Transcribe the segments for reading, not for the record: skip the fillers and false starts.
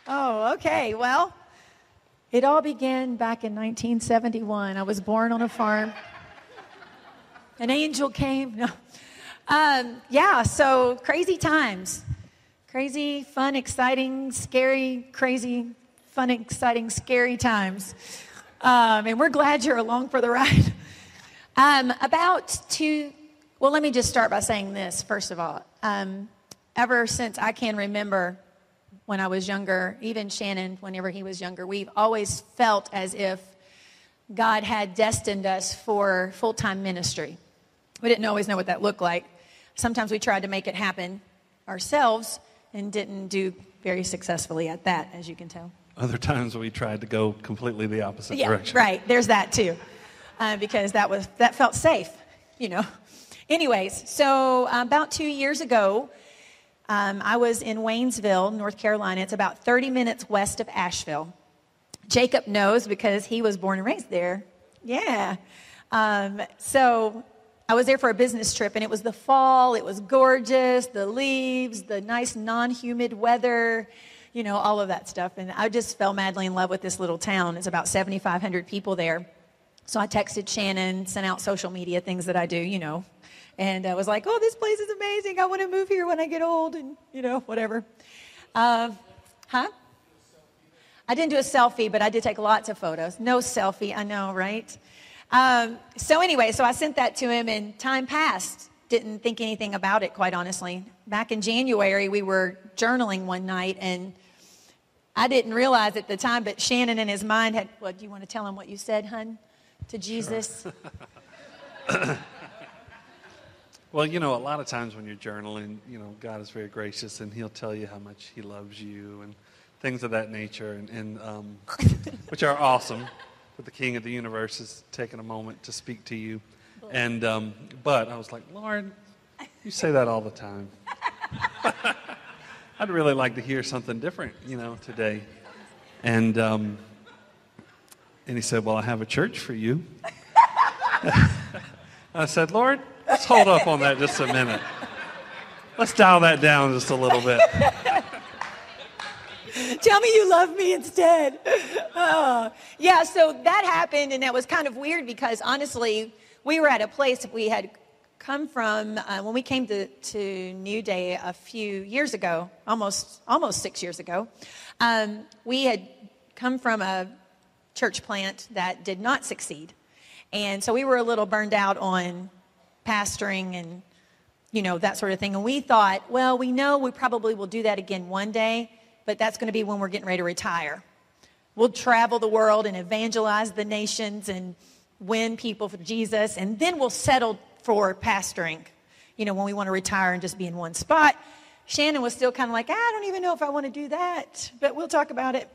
Oh, okay. Well, it all began back in 1971. I was born on a farm. An angel came. No. Yeah, so crazy times. Crazy, fun, exciting, scary, crazy, fun, exciting, scary times. And we're glad you're along for the ride. Well, let me just start by saying this, first of all. Ever since I can remember when I was younger, even Shannon, whenever he was younger, we've always felt as if God had destined us for full-time ministry. We didn't always know what that looked like. Sometimes we tried to make it happen ourselves and didn't do very successfully at that, as you can tell. Other times we tried to go completely the opposite direction. Right. There's that too, because that felt safe, you know. Anyways, so about 2 years ago, I was in Waynesville, North Carolina. It's about 30 minutes west of Asheville. Jacob knows because he was born and raised there. Yeah. So I was there for a business trip, and it was the fall. It was gorgeous, the leaves, the nice non-humid weather, you know, all of that stuff. And I just fell madly in love with this little town. It's about 7,500 people there. So I texted Shannon, sent out social media things that I do, you know. And I was like, oh, this place is amazing. I want to move here when I get old and, you know, whatever. I didn't do a selfie, but I did take lots of photos. No selfie, I know, right? So anyway, so I sent that to him, and time passed. Didn't think anything about it, quite honestly. Back in January, we were journaling one night, and I didn't realize at the time, but Shannon in his mind had, what, do you want to tell him what you said, hun, to Jesus? Sure. Well, you know, a lot of times when you're journaling, you know, God is very gracious, and he'll tell you how much he loves you and things of that nature, and which are awesome. But the King of the universe is taking a moment to speak to you. And but I was like, Lord, you say that all the time. I'd really like to hear something different, you know, today. And he said, well, I have a church for you. I said, Lord, let's hold up on that just a minute. Let's dial that down just a little bit. Tell me you love me instead. Yeah, so that happened, and that was kind of weird because, honestly, we were at a place we had come from when we came to New Day a few years ago, almost 6 years ago. We had come from a church plant that did not succeed. And so we were a little burned out on pastoring and, you know, that sort of thing. And we thought, well, we know we probably will do that again one day, but that's going to be when we're getting ready to retire. We'll travel the world and evangelize the nations and win people for Jesus, and then we'll settle for pastoring, you know, when we want to retire and just be in one spot. Shannon was still kind of like, I don't even know if I want to do that, but we'll talk about it.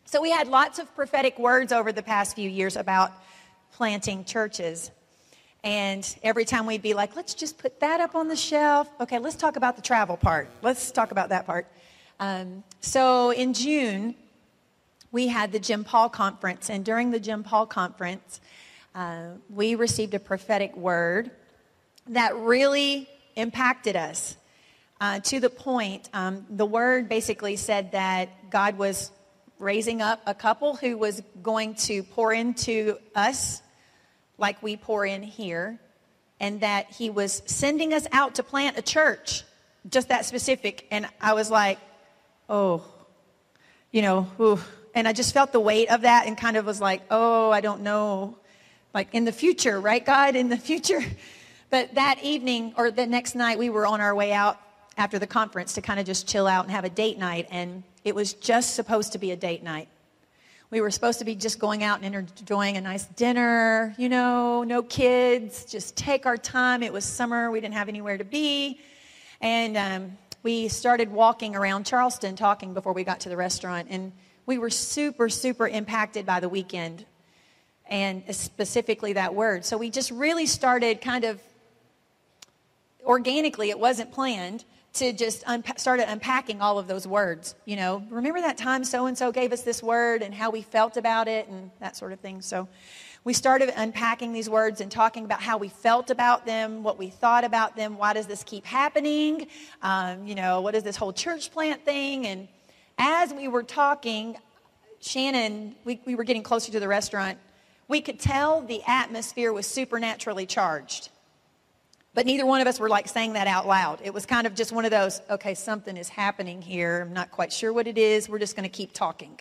So we had lots of prophetic words over the past few years about planting churches. And every time we'd be like, let's just put that up on the shelf. Okay, let's talk about the travel part. Let's talk about that part. So in June, we had the Jim Paul Conference. And during the Jim Paul Conference, we received a prophetic word that really impacted us to the point. The word basically said that God was raising up a couple who was going to pour into us like we pour in here, and that he was sending us out to plant a church, just that specific. And I was like, oh, you know, ooh. And I just felt the weight of that and kind of was like, oh, I don't know, like in the future, right, God, in the future. But that evening or the next night, we were on our way out after the conference to kind of just chill out and have a date night, and it was just supposed to be a date night. We were supposed to be just going out and enjoying a nice dinner, you know, no kids, just take our time. It was summer. We didn't have anywhere to be. And we started walking around Charleston talking before we got to the restaurant. And we were super, super impacted by the weekend and specifically that word. So we just really started kind of organically, it wasn't planned, to just started unpacking all of those words. You know, remember that time so-and-so gave us this word and how we felt about it and that sort of thing. So we started unpacking these words and talking about how we felt about them, what we thought about them, why does this keep happening, you know, what is this whole church plant thing? And as we were talking, Shannon, we were getting closer to the restaurant. We could tell the atmosphere was supernaturally charged. But neither one of us were like saying that out loud. It was kind of just one of those, okay, something is happening here. I'm not quite sure what it is. We're just going to keep talking.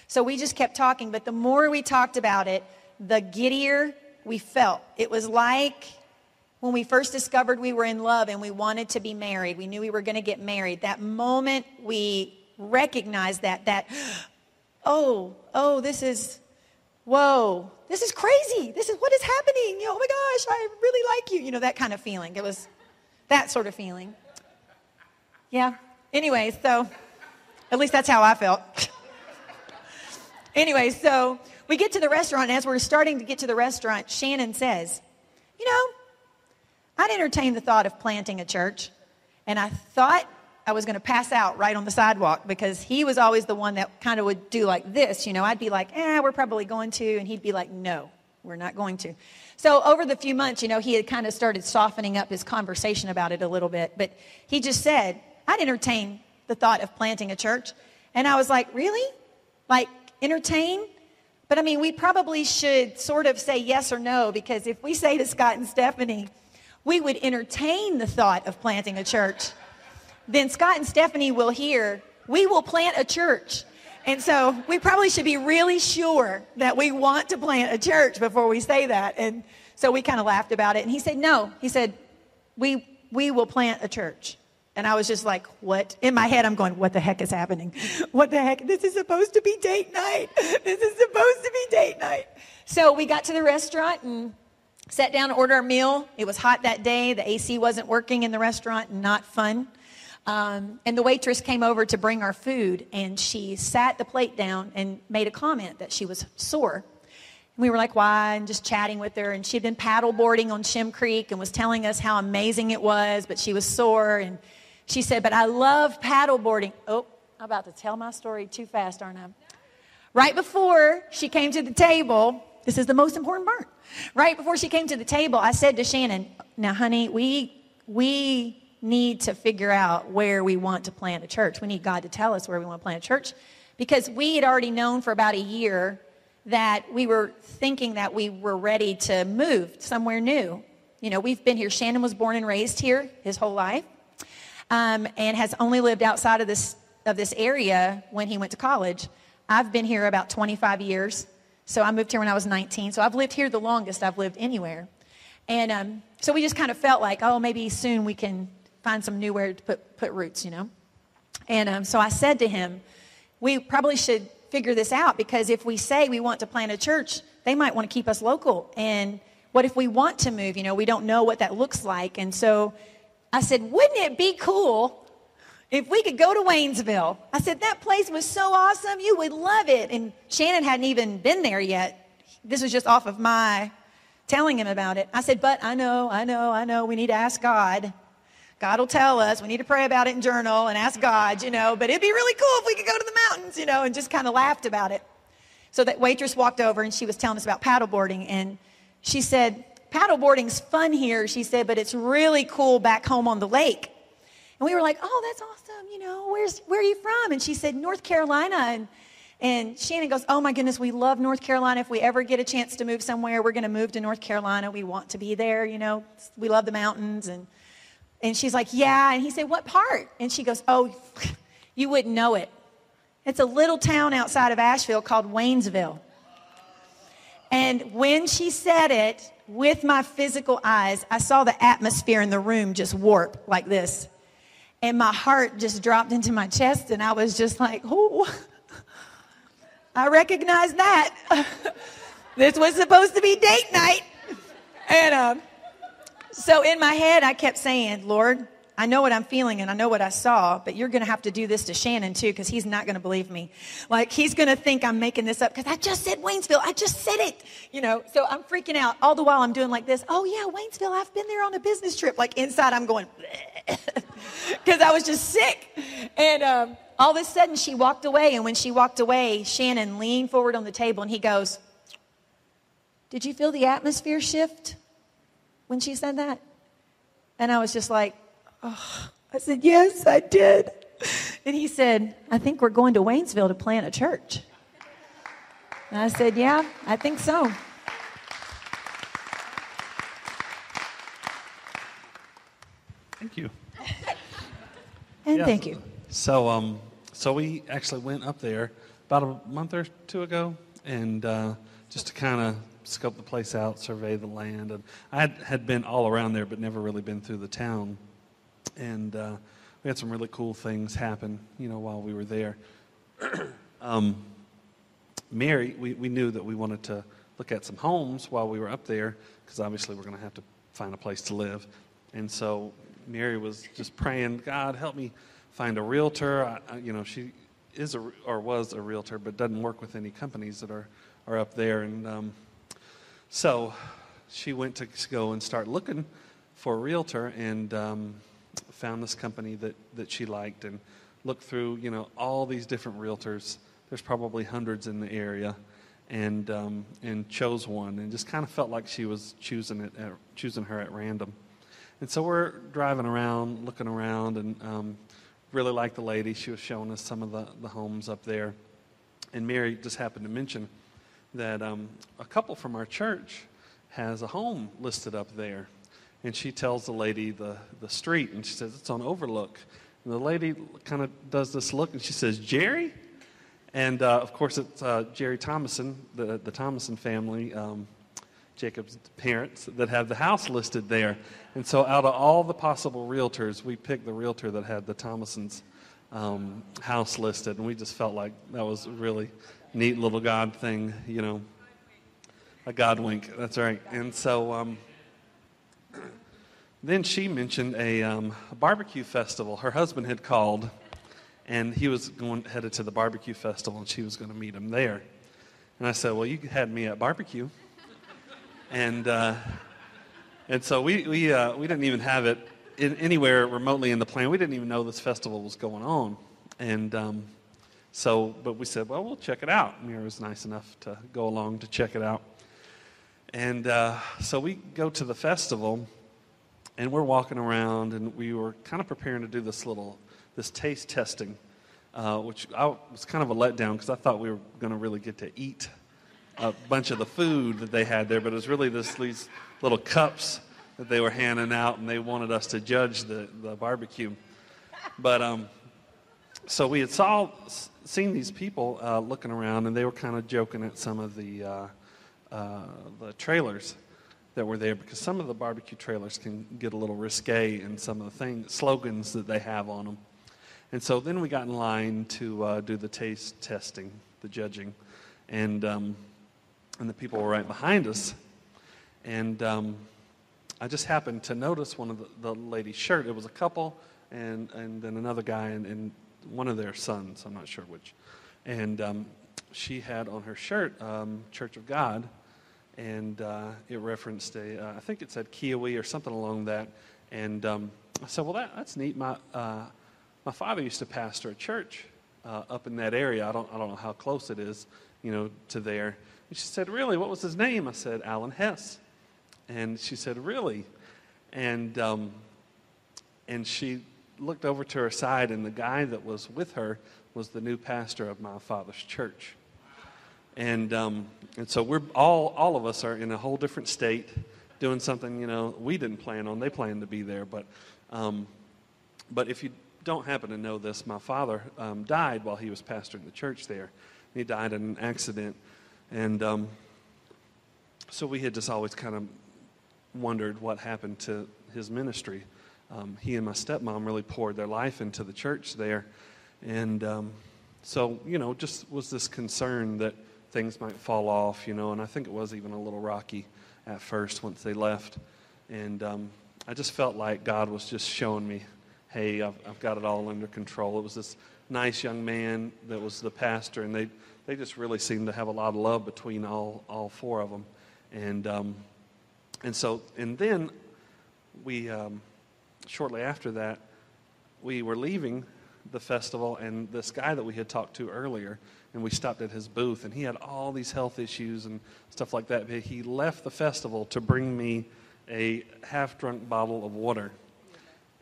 So we just kept talking. But the more we talked about it, the giddier we felt. It was like when we first discovered we were in love and we wanted to be married. We knew we were going to get married. That moment we recognized that, oh, this is, whoa, this is crazy. This is what is happening. Oh my gosh, I really like you. That kind of feeling. It was that sort of feeling. Yeah. Anyway, so at least that's how I felt. Anyway, so we get to the restaurant, and as we're starting to get to the restaurant, Shannon says, I'd entertained the thought of planting a church, and I thought I was going to pass out right on the sidewalk because he was always the one that kind of would do like this. I'd be like, we're probably going to, and he'd be like, no, we're not going to. So over the few months, he had kind of started softening up his conversation about it a little bit, but he just said, I'd entertain the thought of planting a church, and I was like, really? Like, entertain? But we probably should sort of say yes or no, because if we say to Scott and Stephanie, we would entertain the thought of planting a church, then Scott and Stephanie will hear, we will plant a church. And so we probably should be really sure that we want to plant a church before we say that. And so we kind of laughed about it. And he said, no. He said, we will plant a church. And I was just like, what? In my head, I'm going, what the heck is happening? What the heck? This is supposed to be date night. This is supposed to be date night. So we got to the restaurant and sat down to order our meal. It was hot that day. The AC wasn't working in the restaurant. Not fun. And the waitress came over to bring our food, and she sat the plate down and made a comment that she was sore. And we were like, why? And just chatting with her. And she'd been paddle boarding on Shem Creek and was telling us how amazing it was, but she was sore. And she said, but I love paddle boarding. Oh, I'm about to tell my story too fast, aren't I? Right before she came to the table, this is the most important part. Right before she came to the table, I said to Shannon, now, honey, we need to figure out where we want to plant a church. We need God to tell us where we want to plant a church, because we had already known for about a year that we were thinking that we were ready to move somewhere new. We've been here. Shannon was born and raised here his whole life, and has only lived outside of this area when he went to college. I've been here about 25 years, so I moved here when I was 19. So I've lived here the longest I've lived anywhere. And so we just kind of felt like, oh, maybe soon we can find some nowhere to put roots, And so I said to him, we probably should figure this out, because if we say we want to plant a church, they might want to keep us local. And what if we want to move? We don't know what that looks like. And so I said, wouldn't it be cool if we could go to Waynesville? I said, that place was so awesome. You would love it. And Shannon hadn't even been there yet. This was just off of my telling him about it. I said, but I know. We need to ask God. God will tell us. We need to pray about it and journal and ask God, But it'd be really cool if we could go to the mountains, and just kind of laughed about it. So that waitress walked over, and she was telling us about paddleboarding. And she said, paddleboarding's fun here, she said, but it's really cool back home on the lake. And we were like, oh, that's awesome. Where are you from? And she said, North Carolina. And Shannon goes, oh, my goodness, we love North Carolina. If we ever get a chance to move somewhere, we're going to move to North Carolina. We want to be there, We love the mountains. And she's like, yeah. And he said, what part? And she goes, oh, you wouldn't know it. It's a little town outside of Asheville called Waynesville. And when she said it, with my physical eyes, I saw the atmosphere in the room just warp like this. And my heart just dropped into my chest, and I was just like, oh, I recognize that. This was supposed to be date night. And so in my head, I kept saying, Lord, I know what I'm feeling and I know what I saw, but you're going to have to do this to Shannon too, because he's not going to believe me. Like, he's going to think I'm making this up because I just said Waynesville. I just said it, So I'm freaking out. All the while I'm doing like this. Oh, yeah, Waynesville. I've been there on a business trip. Like, inside I'm going, because I was just sick. And all of a sudden she walked away. And when she walked away, Shannon leaned forward on the table and he goes, did you feel the atmosphere shift when she said that? And I was just like, oh. I said, yes, I did. And he said, I think we're going to Waynesville to plant a church. And I said, yeah, I think so. Thank you. And Yeah, thank you. So we actually went up there about a month or two ago, and just to kind of scope the place out, survey the land. And I had been all around there, but never really been through the town. And we had some really cool things happen, while we were there. Mary, we knew that we wanted to look at some homes while we were up there, because obviously we're going to have to find a place to live. And so Mary was just praying, God, help me find a realtor. She is was a realtor, but doesn't work with any companies that are up there. And so she went to go and start looking for a realtor, and found this company that she liked, and looked through, all these different realtors. There's probably hundreds in the area, and chose one, and just kind of felt like she was choosing her at random. And so we're driving around, looking around, and really liked the lady. She was showing us some of the homes up there. And Mary just happened to mention that a couple from our church has a home listed up there. And she tells the lady the street, and she says, it's on Overlook. And the lady kind of does this look, and she says, Jerry? And, of course, it's Jerry Thomason, the Thomason family, Jacob's parents, that have the house listed there. And so out of all the possible realtors, we picked the realtor that had the Thomasons' house listed. And we just felt like that was a really neat little God thing, a God wink. That's right. And so then she mentioned a barbecue festival. Her husband had called, and he was headed to the barbecue festival, and she was going to meet him there. And I said, well, you had me at barbecue. And so we didn't even have it anywhere remotely in the plan. We didn't even know this festival was going on. And but we said, well, we'll check it out. Mira was nice enough to go along to check it out. And so we go to the festival, and we're walking around, and we were kind of preparing to do this taste testing, which was kind of a letdown, because I thought we were going to really get to eat a bunch of the food that they had there, but it was really these little cups that they were handing out, and they wanted us to judge the barbecue. But so we had seen these people looking around, and they were kind of joking at some of the trailers that were there, because some of the barbecue trailers can get a little risque in some of the slogans that they have on them. And so then we got in line to do the taste testing, the judging, and the people were right behind us. And I just happened to notice one of the lady's shirt. It was a couple, and then another guy and one of their sons, I'm not sure which. And she had on her shirt, Church of God, and it referenced I think it said Kiwi or something along that. And I said, well, that's neat. My father used to pastor a church up in that area. I don't know how close it is, to there. And she said, really? What was his name? I said, Alan Hess. And she said, really? And she looked over to her side, and the guy that was with her was the new pastor of my father's church. And so we're all of us are in a whole different state, doing something we didn't plan on. They planned to be there, but if you don't happen to know this, my father died while he was pastoring the church there. He died in an accident, and so we had just always kind of wondered what happened to his ministry. He and my stepmom really poured their life into the church there, and so just was this concern that things might fall off, and I think it was even a little rocky at first once they left. And I just felt like God was just showing me, hey, I've got it all under control. It was this nice young man that was the pastor, and they just really seemed to have a lot of love between all four of them. And then we, shortly after that, we were leaving the festival, and this guy that we had talked to earlier, and we stopped at his booth, and he had all these health issues and stuff like that. But he left the festival to bring me a half-drunk bottle of water,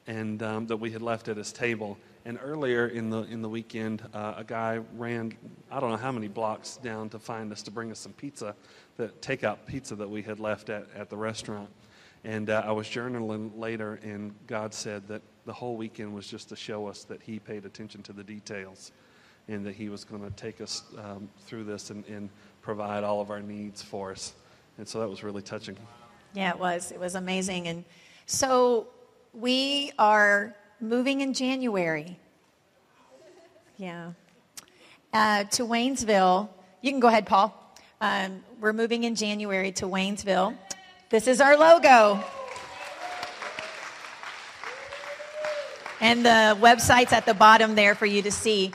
and that we had left at his table. And earlier in the weekend, a guy ran, I don't know how many blocks down to find us to bring us some pizza, that takeout pizza that we had left at the restaurant. And I was journaling later, and God said that the whole weekend was just to show us that he paid attention to the details, and that he was going to take us through this and provide all of our needs for us. And so that was really touching. Yeah, it was. It was amazing. And so we are moving in January. Yeah. To Waynesville. You can go ahead, Paul. We're moving in January to Waynesville. This is our logo. And the website's at the bottom there for you to see.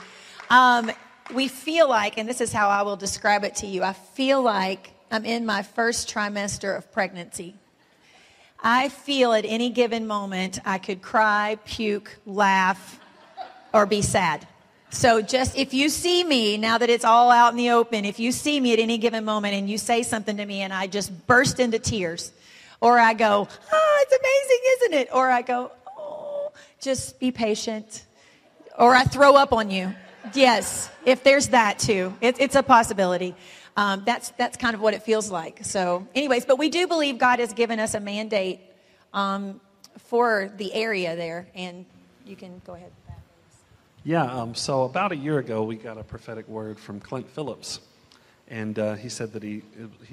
We feel like, and this is how I will describe it to you, I feel like I'm in my first trimester of pregnancy. I feel at any given moment I could cry, puke, laugh, or be sad. So just if you see me, now that it's all out in the open, if you see me at any given moment and you say something to me and I just burst into tears, or I go, oh, it's amazing, isn't it? Or I go, oh, just be patient. Or I throw up on you. Yes, if there's that too. It's a possibility. That's kind of what it feels like. So anyways, but we do believe God has given us a mandate for the area there. And you can go ahead. Yeah, so about a year ago, we got a prophetic word from Clint Phillips. And he said that he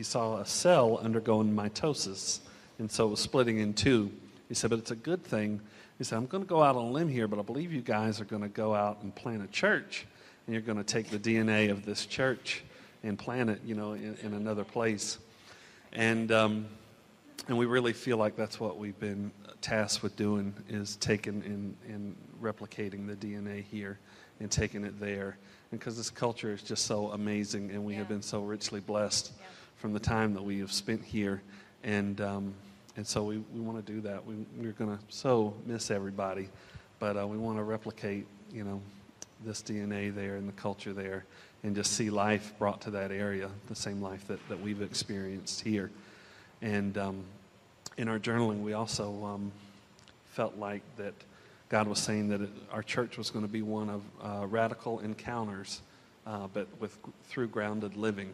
saw a cell undergoing mitosis, and so it was splitting in two. He said, but it's a good thing. He said, I'm going to go out on a limb here, but I believe you guys are going to go out and plant a church, and you're going to take the DNA of this church and plant it, in another place. And we really feel like that's what we've been tasked with doing, is taking and replicating the DNA here and taking it there. And because this culture is just so amazing, and we have been so richly blessed from the time that we have spent here. And so we want to do that. We're going to so miss everybody, but we want to replicate, this DNA there and the culture there, and just see life brought to that area, the same life that we've experienced here. And in our journaling, we also felt like that God was saying that our church was going to be one of radical encounters, but through grounded living.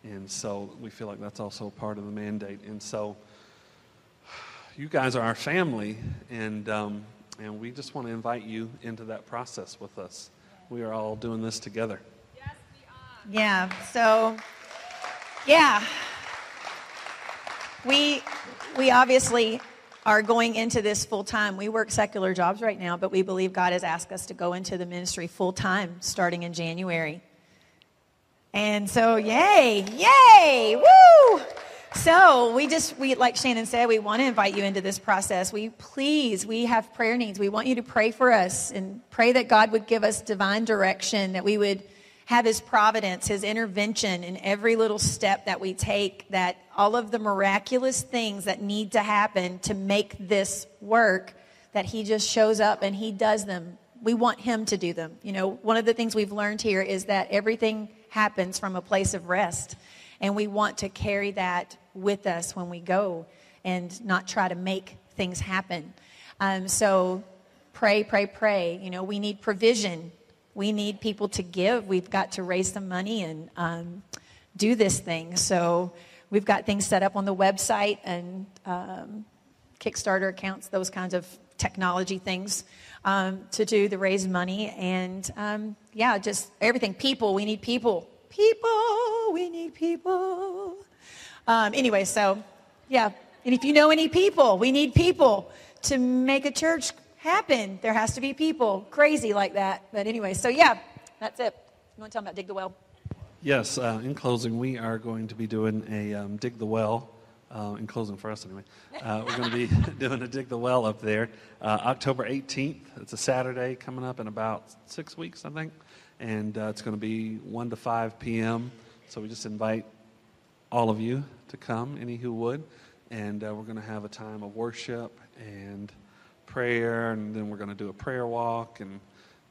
And so we feel like that's also part of the mandate. And so you guys are our family, and we just want to invite you into that process with us. We are all doing this together. Yes, we are. Yeah, so, yeah. We obviously are going into this full time. We work secular jobs right now, but we believe God has asked us to go into the ministry full time starting in January. And so, yay, woo! So we like Shannon said, we want to invite you into this process. We have prayer needs. We want you to pray for us and pray that God would give us divine direction, that we would have his providence, his intervention in every little step that we take, that all of the miraculous things that need to happen to make this work, that he just shows up and he does them. We want him to do them. One of the things we've learned here is that everything happens from a place of rest, and we want to carry that with us when we go and not try to make things happen. So pray. We need provision. We need people to give. We've got to raise some money and do this thing. So we've got things set up on the website and Kickstarter accounts, those kinds of technology things to do the raise money. And just everything. People, we need people. We need people. Anyway, so, yeah. And if you know any people, we need people to make a church happen. There has to be people crazy like that. But anyway, so yeah, that's it. You want to tell them about Dig the Well? Yes, in closing, we are going to be doing a Dig the Well, in closing for us anyway. We're going to be doing a Dig the Well up there October 18th. It's a Saturday coming up in about 6 weeks, I think. And it's going to be 1 to 5 p.m. So we just invite all of you to come, any who would. And we're going to have a time of worship and prayer, and then we're going to do a prayer walk and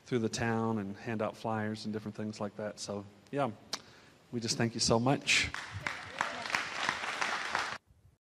through the town and hand out flyers and different things like that. So, yeah, we just thank you so much.